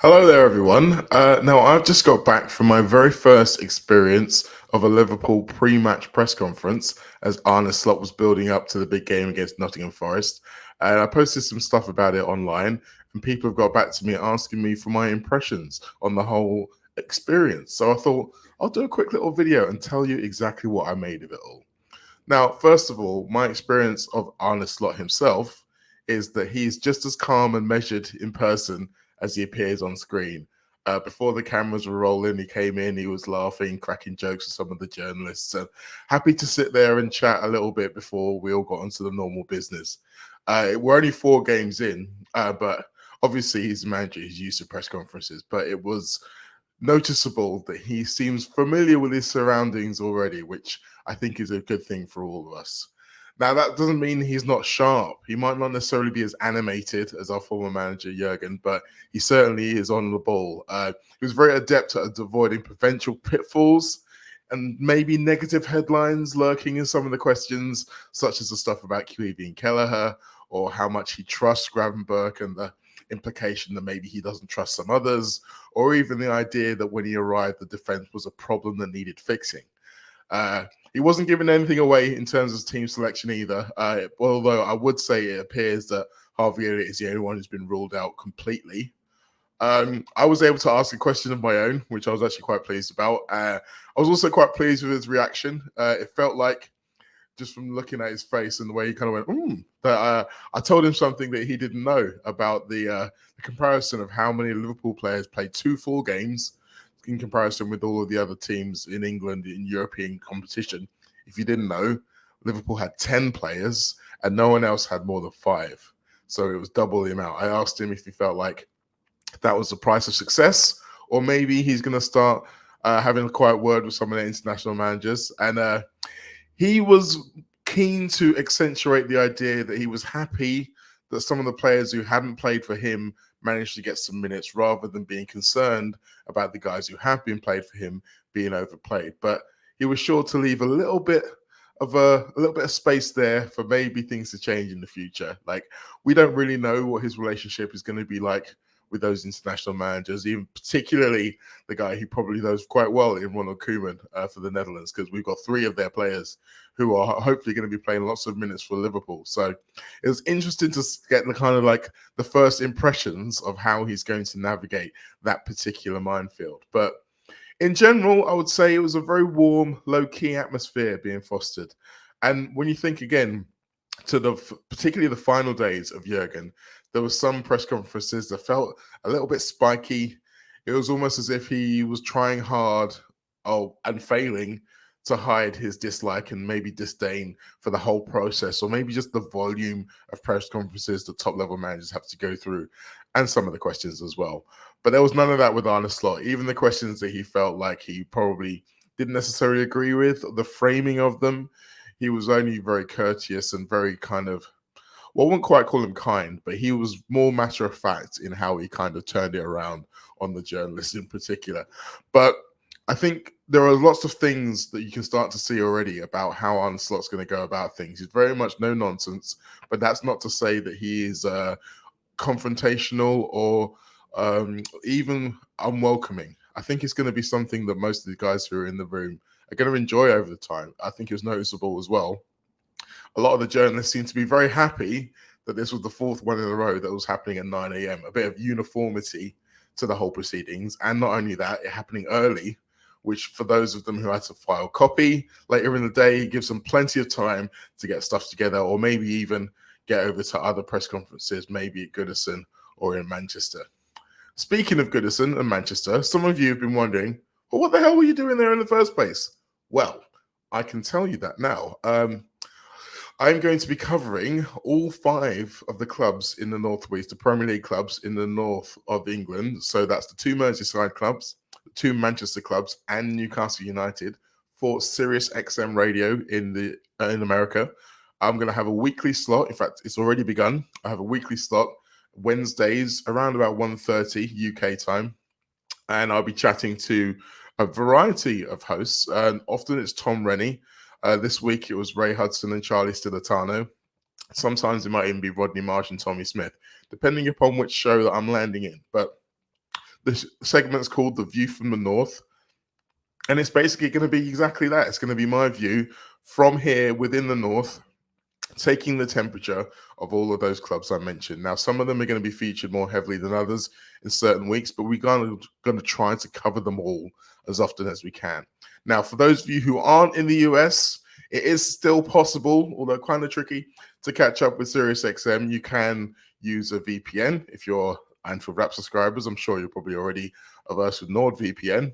Hello there, everyone. Now, I've just got back from my very first experience of a Liverpool pre-match press conference as Arne Slot was building up to the big game against Nottingham Forest. And I posted some stuff about it online, and people have got back to me asking me for my impressions on the whole experience. So I thought I'll do a quick little video and tell you exactly what I made of it all. Now, first of all, my experience of Arne Slot himself is that he's just as calm and measured in person as he appears on screen. Before the cameras were rolling, he came in, he was laughing, cracking jokes with some of the journalists, and happy to sit there and chat a little bit before we all got onto the normal business. We're only 4 games in, but obviously he's a manager, he's used to press conferences, but it was noticeable that he seems familiar with his surroundings already, which I think is a good thing for all of us. Now, that doesn't mean he's not sharp. He might not necessarily be as animated as our former manager, Jurgen, but he certainly is on the ball. He was very adept at avoiding potential pitfalls and maybe negative headlines lurking in some of the questions, such as the stuff about QEV and Kelleher, or how much he trusts Gravenberch and the implication that maybe he doesn't trust some others, or even the idea that when he arrived, the defense was a problem that needed fixing. He wasn't giving anything away in terms of team selection either, although I would say it appears that Harvey Elliott is the only one who's been ruled out completely. I was able to ask a question of my own, which I was actually quite pleased about. I was also quite pleased with his reaction. It felt like, just from looking at his face and the way he kind of went, that I told him something that he didn't know about the comparison of how many Liverpool players played 2 full games in comparison with all of the other teams in England in European competition. If you didn't know, Liverpool had 10 players and no one else had more than 5. So it was double the amount. I asked him if he felt like that was the price of success, or maybe he's going to start having a quiet word with some of the international managers. And he was keen to accentuate the idea that he was happy that some of the players who hadn't played for him managed to get some minutes, rather than being concerned about the guys who have been played for him being overplayed. But he was sure to leave a little bit of space there for maybe things to change in the future. Like, we don't really know what his relationship is going to be like with those international managers, even particularly the guy he probably knows quite well in Ronald Koeman for the Netherlands, because we've got 3 of their players who are hopefully going to be playing lots of minutes for Liverpool. So it was interesting to get the kind of like the first impressions of how he's going to navigate that particular minefield. But in general, I would say it was a very warm, low-key atmosphere being fostered. And when you think again to particularly the final days of Jurgen, there were some press conferences that felt a little bit spiky. It was almost as if he was trying hard and failing to hide his dislike and maybe disdain for the whole process, or maybe just the volume of press conferences that top-level managers have to go through, and some of the questions as well. But there was none of that with Arne Slot. Even the questions that he felt like he probably didn't necessarily agree with, the framing of them, he was only very courteous and very kind of, well, I wouldn't quite call him kind, but he was more matter of fact in how he kind of turned it around on the journalists in particular. But I think there are lots of things that you can start to see already about how Arne Slot's going to go about things. He's very much no nonsense, but that's not to say that he is confrontational or even unwelcoming. I think it's going to be something that most of the guys who are in the room are going to enjoy over the time. I think it was noticeable as well. A lot of the journalists seem to be very happy that this was the 4th one in a row that was happening at 9 a.m. A bit of uniformity to the whole proceedings. And not only that, it happening early, which for those of them who had to file copy later in the day, gives them plenty of time to get stuff together, or maybe even get over to other press conferences, maybe at Goodison or in Manchester. Speaking of Goodison and Manchester, some of you have been wondering, well, what the hell were you doing there in the first place? Well, I can tell you that now. I'm going to be covering all 5 of the clubs in the Northwest, the Premier League clubs in the north of England. So that's the 2 Merseyside clubs, the 2 Manchester clubs, and Newcastle United for Sirius XM Radio in America. I'm going to have a weekly slot. In fact, it's already begun. I have a weekly slot Wednesdays around about 1:30 UK time, and I'll be chatting to a variety of hosts. And often it's Tom Rennie. This week it was Ray Hudson and Charlie Stilitano. Sometimes it might even be Rodney Marsh and Tommy Smith, depending upon which show that I'm landing in. But The segment's called The View from the North. And it's basically going to be exactly that. It's going to be my view from here within the North, taking the temperature of all of those clubs I mentioned. Now, some of them are going to be featured more heavily than others in certain weeks, but we're going to try to cover them all as often as we can. Now, for those of you who aren't in the US, it is still possible, although kind of tricky, to catch up with Sirius XM. You can use a VPN if you're Anfield Wrap subscribers. I'm sure you're probably already averse with NordVPN.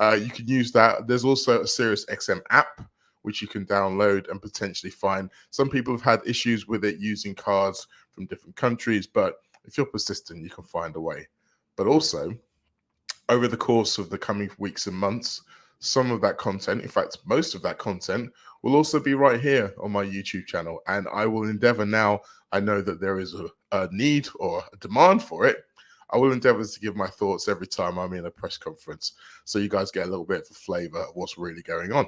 You can use that. There's also a Sirius XM app, which you can download and potentially find. Some people have had issues with it using cards from different countries, but if you're persistent, you can find a way. But also, over the course of the coming weeks and months, some of that content, in fact, most of that content, will also be right here on my YouTube channel. And I will endeavor now, I know that there is a need or a demand for it. I will endeavor to give my thoughts every time I'm in a press conference, so you guys get a little bit of a flavor of what's really going on.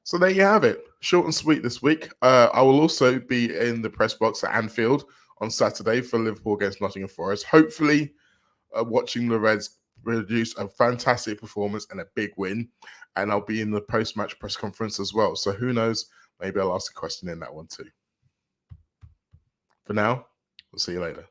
So there you have it. Short and sweet this week. I will also be in the press box at Anfield on Saturday for Liverpool against Nottingham Forest. Hopefully, watching the Reds produce a fantastic performance and a big win. And I'll be in the post-match press conference as well. So who knows? Maybe I'll ask a question in that one too. For now, we'll see you later.